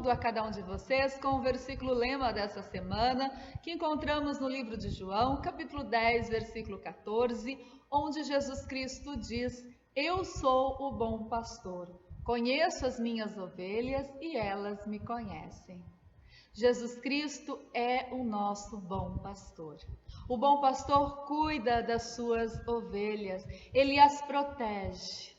saúdo a cada um de vocês com o versículo lema dessa semana, que encontramos no livro de João, capítulo 10, versículo 14, onde Jesus Cristo diz: Eu sou o bom pastor, conheço as minhas ovelhas e elas me conhecem. Jesus Cristo é o nosso bom pastor. O bom pastor cuida das suas ovelhas, ele as protege.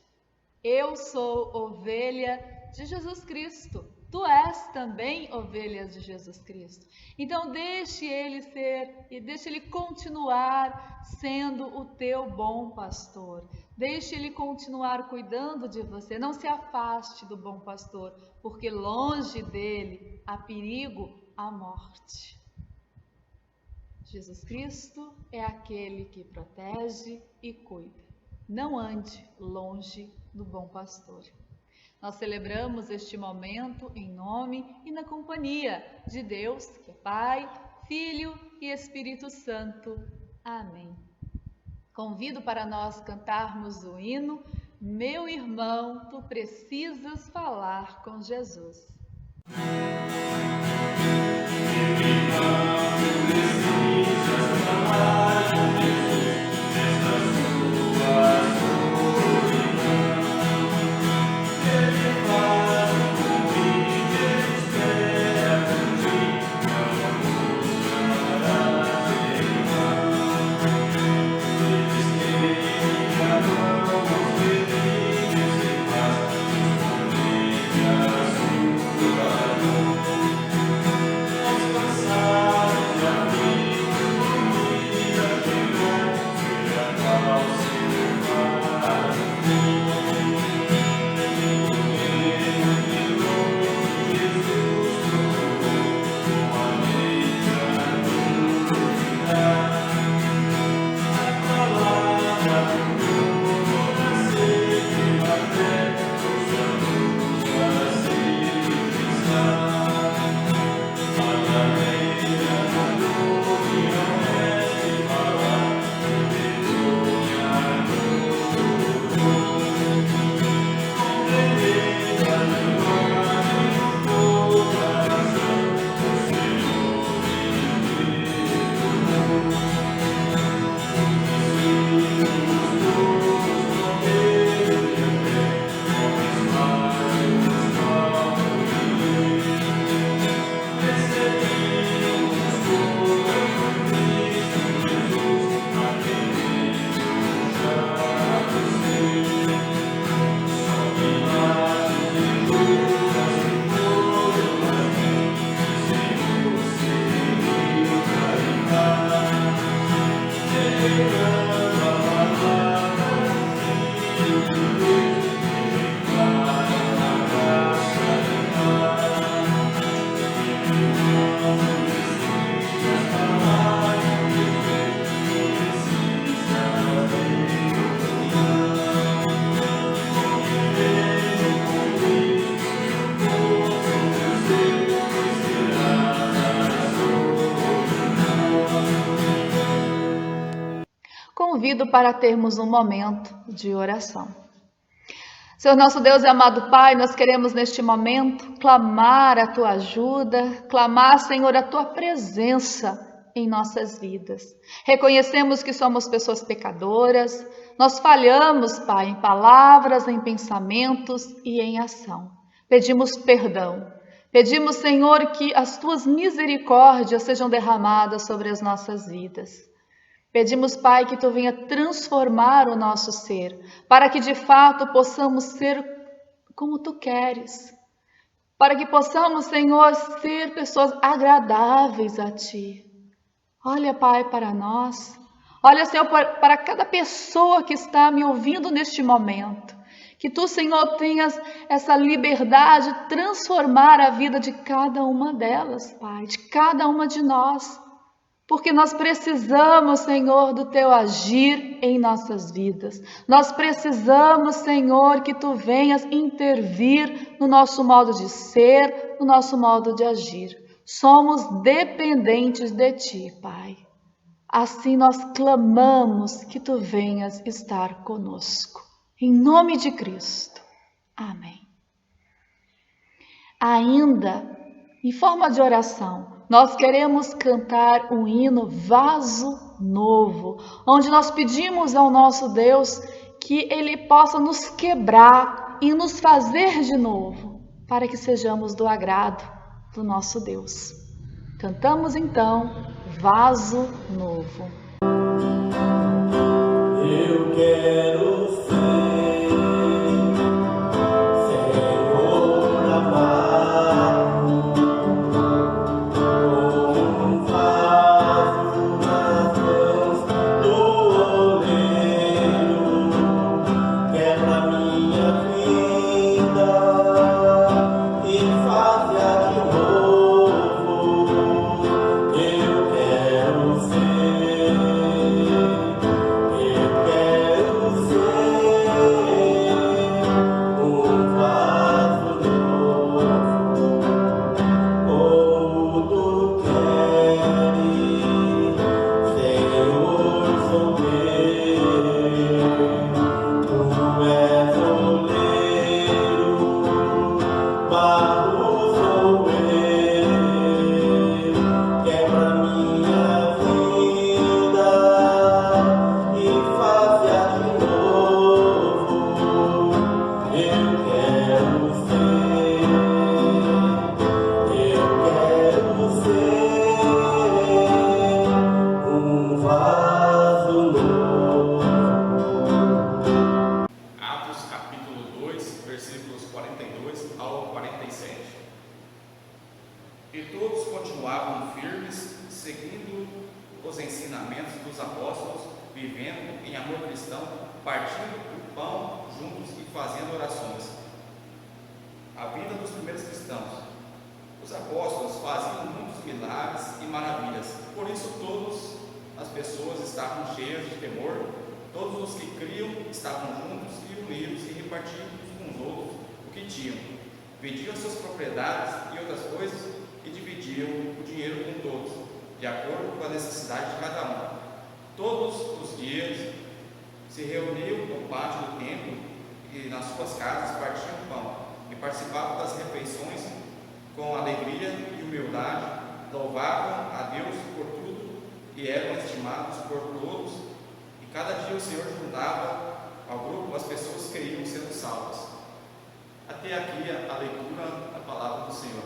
Eu sou ovelha de Jesus Cristo. Tu és também ovelha de Jesus Cristo. Então deixe ele ser e deixe ele continuar sendo o teu bom pastor. Deixe ele continuar cuidando de você. Não se afaste do bom pastor, porque longe dele há perigo, há morte. Jesus Cristo é aquele que protege e cuida. Não ande longe do bom pastor. Nós celebramos este momento em nome e na companhia de Deus, que é Pai, Filho e Espírito Santo. Amém. Convido para nós cantarmos o hino Meu irmão, tu precisas falar com Jesus. Convido para termos um momento de oração. Senhor nosso Deus e amado Pai, nós queremos neste momento clamar a Tua ajuda, clamar, Senhor, a Tua presença em nossas vidas. Reconhecemos que somos pessoas pecadoras, nós falhamos, Pai, em palavras, em pensamentos e em ação. Pedimos perdão. Pedimos, Senhor, que as Tuas misericórdias sejam derramadas sobre as nossas vidas. Pedimos, Pai, que Tu venha transformar o nosso ser, para que de fato possamos ser como Tu queres, para que possamos, Senhor, ser pessoas agradáveis a Ti. Olha, Pai, para nós, olha, Senhor, para cada pessoa que está me ouvindo neste momento, que Tu, Senhor, tenhas essa liberdade de transformar a vida de cada uma delas, Pai, de cada uma de nós. Porque nós precisamos, Senhor, do Teu agir em nossas vidas. Nós precisamos, Senhor, que Tu venhas intervir no nosso modo de ser, no nosso modo de agir. Somos dependentes de Ti, Pai. Assim nós clamamos que Tu venhas estar conosco. Em nome de Cristo. Amém. ainda em forma de oração, nós queremos cantar um hino Vaso Novo, onde nós pedimos ao nosso Deus que Ele possa nos quebrar e nos fazer de novo, para que sejamos do agrado do nosso Deus. Cantamos então Vaso Novo. Eu quero ser, Senhor amado, como um vaso nas mãos do oleiro, quebra minha vida e faz-a de novo. Eu quero ser. E todos continuavam firmes, seguindo os ensinamentos dos apóstolos, vivendo em amor cristão, partindo o pão juntos e fazendo orações. A vida dos primeiros cristãos. Os apóstolos faziam muitos milagres e maravilhas, por isso todas as pessoas estavam cheias de temor, todos os que criam estavam juntos e unidos e repartiam uns com os outros o que tinham. Vendiam suas propriedades e outras coisas e dividiam o dinheiro com todos, de acordo com a necessidade de cada um. Todos os dias se reuniam no pátio do templo e nas suas casas partiam pão e participavam das refeições com alegria e humildade, louvavam a Deus por tudo e eram estimados por todos, e cada dia o Senhor juntava ao grupo as pessoas que iam sendo salvas. Até aqui a leitura da palavra do Senhor.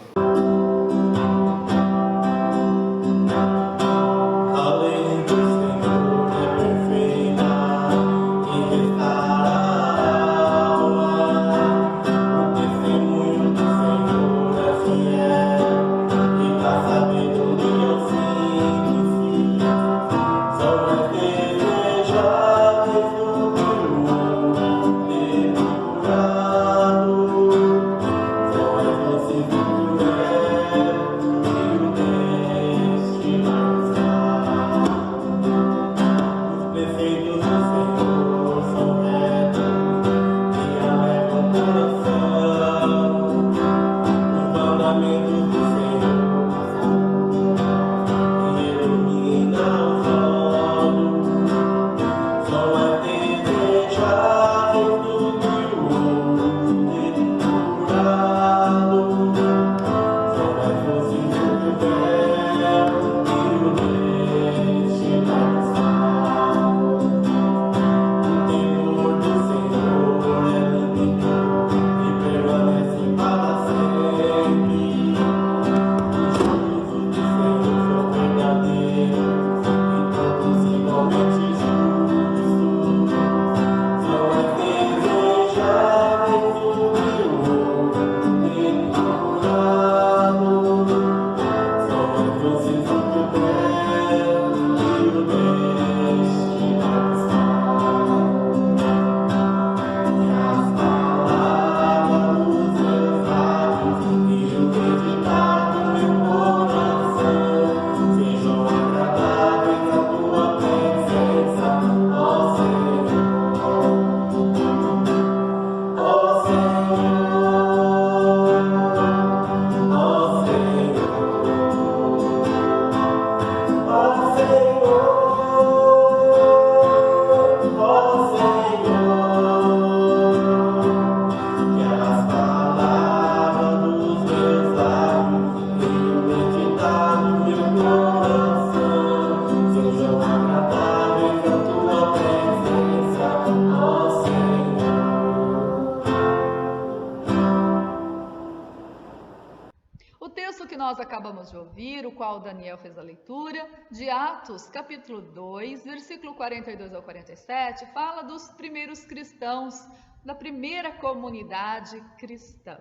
ouvir, o qual Daniel fez a leitura, de Atos, capítulo 2, versículo 42 ao 47, fala dos primeiros cristãos, da primeira comunidade cristã.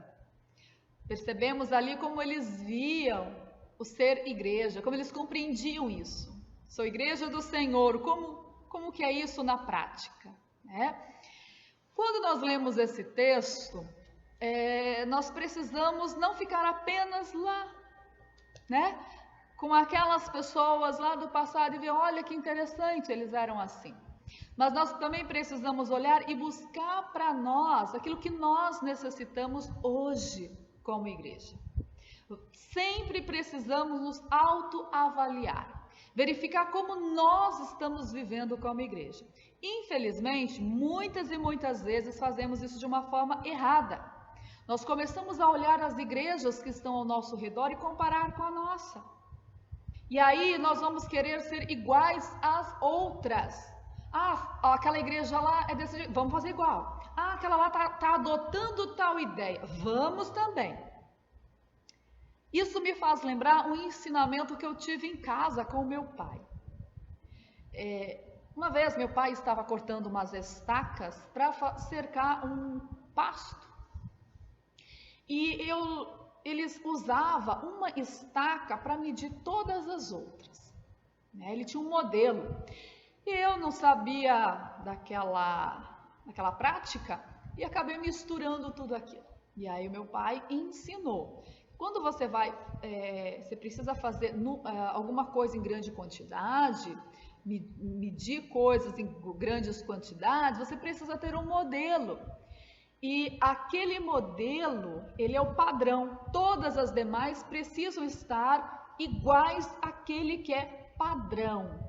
Percebemos ali como eles viam o ser igreja, como eles compreendiam isso. Sou igreja do Senhor, como que é isso na prática, né? Quando nós lemos esse texto, nós precisamos não ficar apenas lá, né? Com aquelas pessoas lá do passado e ver, olha que interessante, eles eram assim. Mas nós também precisamos olhar e buscar para nós aquilo que nós necessitamos hoje como igreja. Sempre precisamos nos autoavaliar, verificar como nós estamos vivendo como igreja. Infelizmente, muitas e muitas vezes fazemos isso de uma forma errada. Nós começamos a olhar as igrejas que estão ao nosso redor e comparar com a nossa. E aí nós vamos querer ser iguais às outras. Aquela igreja lá é desse jeito, vamos fazer igual. Aquela lá está adotando tal ideia, vamos também. Isso me faz lembrar um ensinamento que eu tive em casa com o meu pai. Uma vez meu pai estava cortando umas estacas para cercar um pasto. E eles usavam uma estaca para medir todas as outras. Ele tinha um modelo. E eu não sabia daquela prática e acabei misturando tudo aquilo. E aí o meu pai ensinou. Quando você você precisa fazer alguma coisa em grande quantidade, medir coisas em grandes quantidades, você precisa ter um modelo. E aquele modelo, ele é o padrão. Todas as demais precisam estar iguais àquele que é padrão.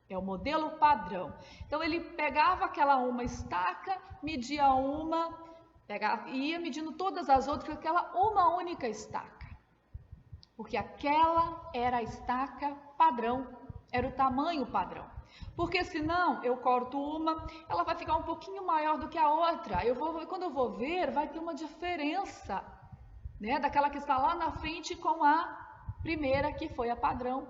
É o modelo padrão. Então ele pegava uma estaca, media uma, e ia medindo todas as outras, aquela uma única estaca. Porque aquela era a estaca padrão, era o tamanho padrão. Porque senão eu corto uma, ela vai ficar um pouquinho maior do que a outra. Quando eu vou ver, vai ter uma diferença, né, daquela que está lá na frente com a primeira, que foi a padrão.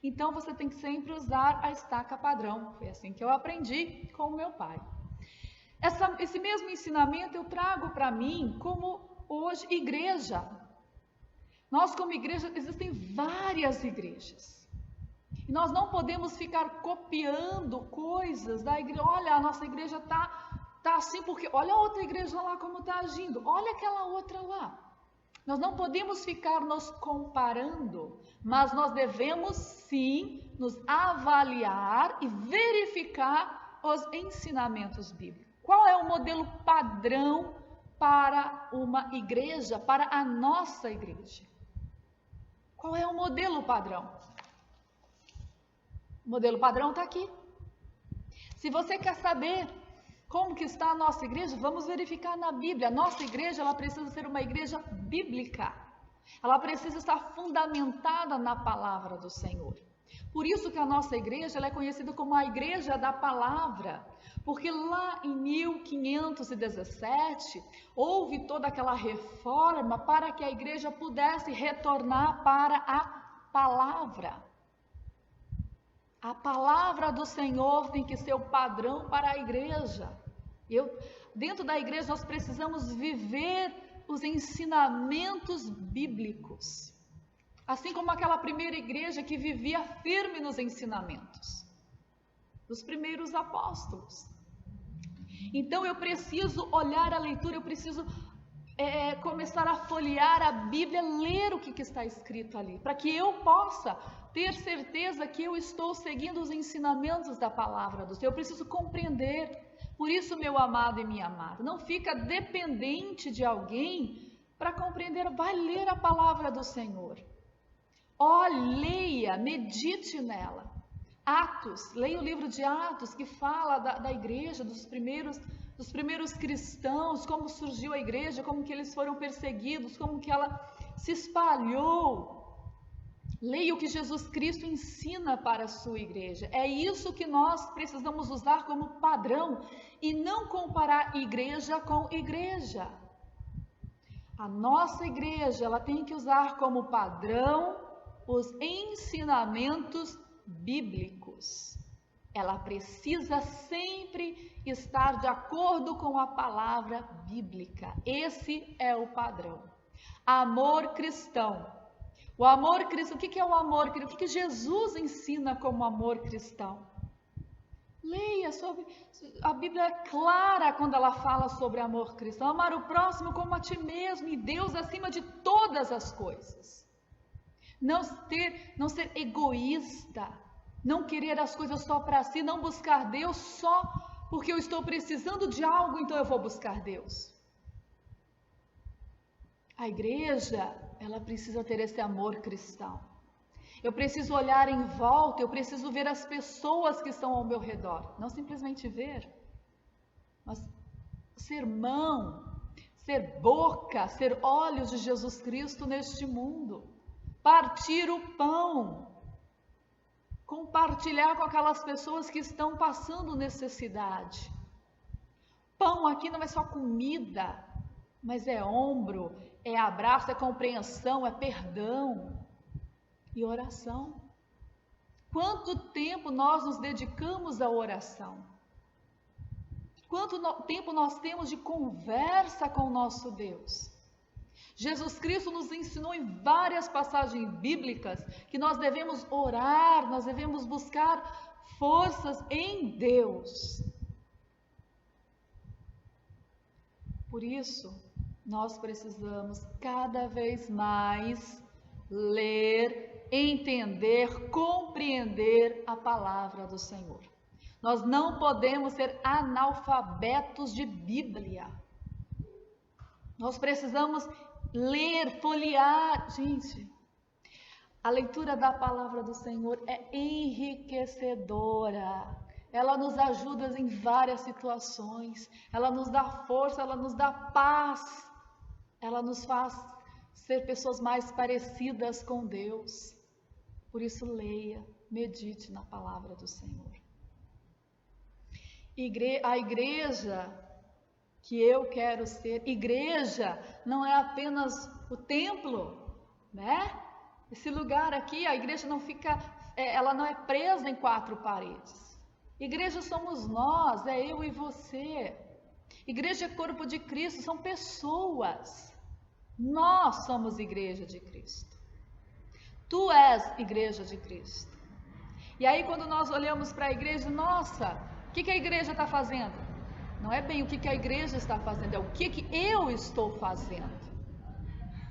Então você tem que sempre usar a estaca padrão. Foi assim que eu aprendi com o meu pai. Esse mesmo ensinamento eu trago para mim como hoje igreja. Nós como igreja, existem várias igrejas. E nós não podemos ficar copiando coisas da igreja. Olha, a nossa igreja tá assim porque olha a outra igreja lá como está agindo. Olha aquela outra lá. Nós não podemos ficar nos comparando, mas nós devemos sim nos avaliar e verificar os ensinamentos bíblicos. Qual é o modelo padrão para uma igreja, para a nossa igreja? Qual é o modelo padrão? O modelo padrão está aqui. Se você quer saber como que está a nossa igreja, vamos verificar na Bíblia. A nossa igreja, ela precisa ser uma igreja bíblica. Ela precisa estar fundamentada na palavra do Senhor. Por isso que a nossa igreja ela é conhecida como a igreja da palavra. Porque lá em 1517, houve toda aquela reforma para que a igreja pudesse retornar para a palavra. A palavra do Senhor tem que ser o padrão para a igreja. Dentro da igreja nós precisamos viver os ensinamentos bíblicos. Assim como aquela primeira igreja que vivia firme nos ensinamentos dos primeiros apóstolos. Então eu preciso olhar a leitura, eu preciso começar a folhear a Bíblia, ler o que está escrito ali, para que eu possa ter certeza que eu estou seguindo os ensinamentos da palavra do Senhor. Eu preciso compreender. Por isso, meu amado e minha amada, não fica dependente de alguém para compreender. Vai ler a palavra do Senhor. Leia, medite nela. Atos, leia o livro de Atos, que fala da igreja, dos primeiros cristãos, como surgiu a igreja, como que eles foram perseguidos, como que ela se espalhou. Leia o que Jesus Cristo ensina para a sua igreja. É isso que nós precisamos usar como padrão e não comparar igreja com igreja. A nossa igreja, ela tem que usar como padrão os ensinamentos bíblicos. Ela precisa sempre estar de acordo com a palavra bíblica. Esse é o padrão. Amor cristão. O amor cristão, o que é o amor cristão? O que Jesus ensina como amor cristão? Leia sobre, a Bíblia é clara quando ela fala sobre amor cristão. Amar o próximo como a ti mesmo e Deus acima de todas as coisas. Não ser egoísta, não querer as coisas só para si, não buscar Deus só porque eu estou precisando de algo, então eu vou buscar Deus. A igreja, ela precisa ter esse amor cristão. Eu preciso olhar em volta, eu preciso ver as pessoas que estão ao meu redor. Não simplesmente ver, mas ser mão, ser boca, ser olhos de Jesus Cristo neste mundo. Partir o pão. Compartilhar com aquelas pessoas que estão passando necessidade. Pão aqui não é só comida, mas é ombro, é abraço, é compreensão, é perdão e oração. Quanto tempo nós nos dedicamos à oração? Quanto tempo nós temos de conversa com o nosso Deus? Jesus Cristo nos ensinou em várias passagens bíblicas que nós devemos orar, nós devemos buscar forças em Deus. Por isso, nós precisamos cada vez mais ler, entender, compreender a palavra do Senhor. Nós não podemos ser analfabetos de Bíblia. Nós precisamos ler, folhear. Gente, a leitura da palavra do Senhor é enriquecedora. Ela nos ajuda em várias situações. Ela nos dá força, ela nos dá paz. Ela nos faz ser pessoas mais parecidas com Deus. Por isso, leia, medite na palavra do Senhor. A igreja que eu quero ser, igreja não é apenas o templo, né? Esse lugar aqui, a igreja não fica, ela não é presa em 4 paredes. Igreja somos nós, é eu e você. Igreja é corpo de Cristo, são pessoas. Nós somos igreja de Cristo. Tu és igreja de Cristo. E aí quando nós olhamos para a igreja, nossa, o que a igreja está fazendo? Não é bem o que a igreja está fazendo, é o que eu estou fazendo.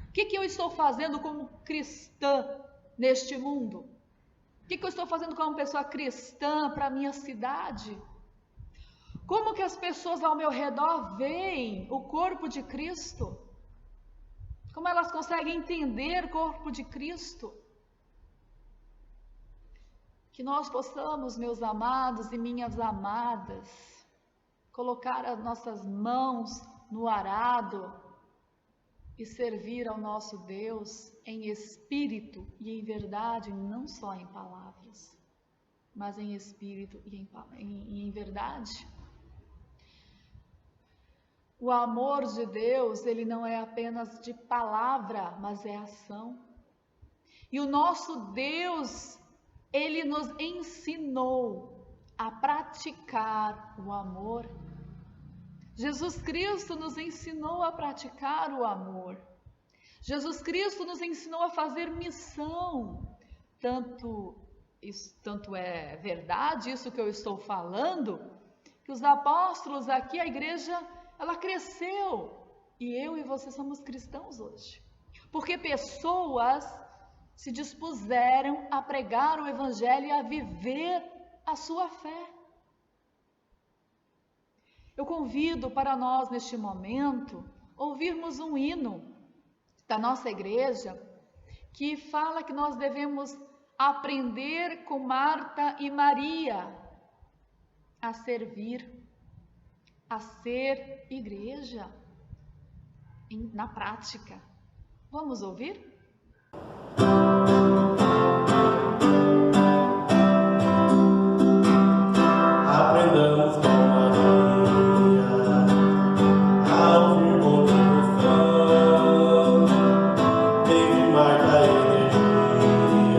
O que eu estou fazendo como cristã neste mundo? O que eu estou fazendo como pessoa cristã para a minha cidade? Como que as pessoas ao meu redor veem o corpo de Cristo? Como elas conseguem entender o corpo de Cristo? Que nós possamos, meus amados e minhas amadas, colocar as nossas mãos no arado e servir ao nosso Deus em espírito e em verdade, não só em palavras, mas em espírito e em verdade. O amor de Deus, ele não é apenas de palavra, mas é ação. E o nosso Deus, ele nos ensinou a praticar o amor. Jesus Cristo nos ensinou a praticar o amor. Jesus Cristo nos ensinou a fazer missão. Tanto é verdade isso que eu estou falando, que os apóstolos aqui, a igreja, ela cresceu. E eu e você somos cristãos hoje. Porque pessoas se dispuseram a pregar o evangelho e a viver a sua fé. Eu convido para nós, neste momento, ouvirmos um hino da nossa igreja que fala que nós devemos aprender com Marta e Maria a servir, a ser igreja na prática. Vamos ouvir? Aprendamos com Maria a ouvir bom devoção, desde Marta e energia.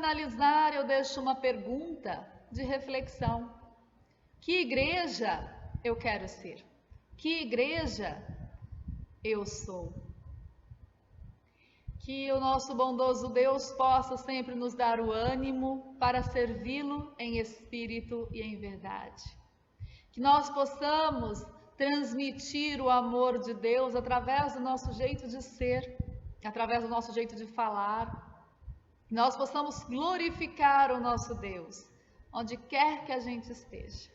finalizar, eu deixo uma pergunta de reflexão. Que igreja eu quero ser? Que igreja eu sou? Que o nosso bondoso Deus possa sempre nos dar o ânimo para servi-lo em espírito e em verdade. Que nós possamos transmitir o amor de Deus através do nosso jeito de ser, através do nosso jeito de falar. Que nós possamos glorificar o nosso Deus, onde quer que a gente esteja.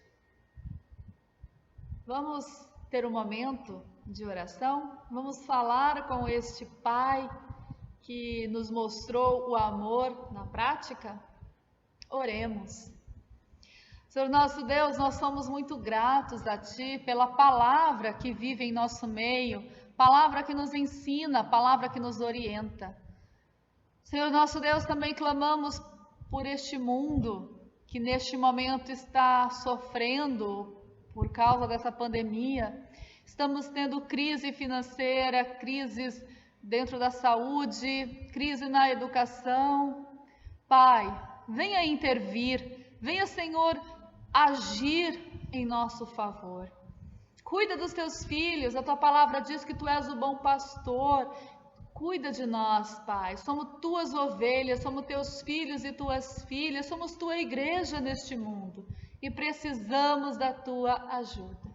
Vamos ter um momento de oração? Vamos falar com este Pai que nos mostrou o amor na prática? Oremos. Senhor nosso Deus, nós somos muito gratos a Ti pela palavra que vive em nosso meio, palavra que nos ensina, palavra que nos orienta. Senhor nosso Deus, também clamamos por este mundo que neste momento está sofrendo por causa dessa pandemia. Estamos tendo crise financeira, crises dentro da saúde, crise na educação. Pai, venha intervir, venha, Senhor, agir em nosso favor. Cuida dos teus filhos, a tua palavra diz que tu és o bom pastor. Cuida de nós, Pai, somos tuas ovelhas, somos teus filhos e tuas filhas, somos tua igreja neste mundo e precisamos da tua ajuda.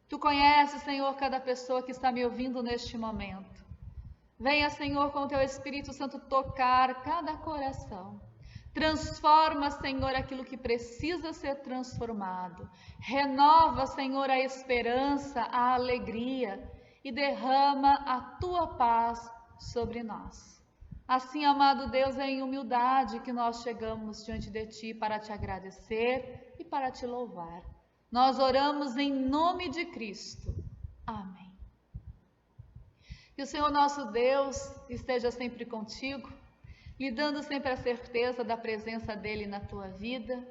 Tu conheces, Senhor, cada pessoa que está me ouvindo neste momento. Venha, Senhor, com o teu Espírito Santo tocar cada coração. Transforma, Senhor, aquilo que precisa ser transformado. Renova, Senhor, a esperança, a alegria e derrama a tua paz sobre nós. Assim, amado Deus, é em humildade que nós chegamos diante de Ti para Te agradecer e para Te louvar. Nós oramos em nome de Cristo. Amém. Que o Senhor nosso Deus esteja sempre contigo, lhe dando sempre a certeza da presença dEle na tua vida.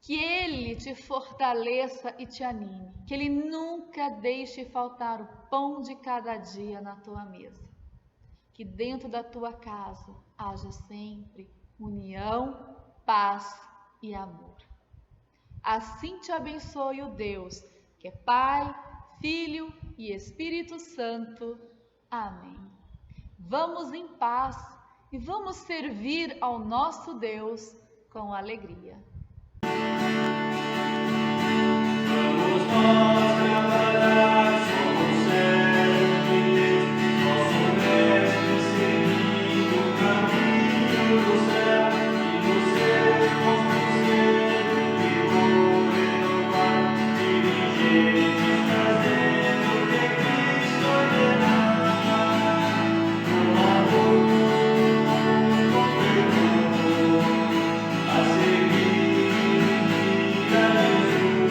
Que Ele te fortaleça e te anime. Que Ele nunca deixe faltar o pão de cada dia na tua mesa. Que dentro da tua casa haja sempre união, paz e amor. Assim te abençoe o Deus, que é Pai, Filho e Espírito Santo. Amém. Vamos em paz e vamos servir ao nosso Deus com alegria. Vamos nós trabalhar, somos servos de Deus, nosso mestre seguindo o caminho do céu, e no seu conselho vigor renovar, dirigentes trazendo o que Cristo ordenar, com amor, com perdão, a seguir a Jesus.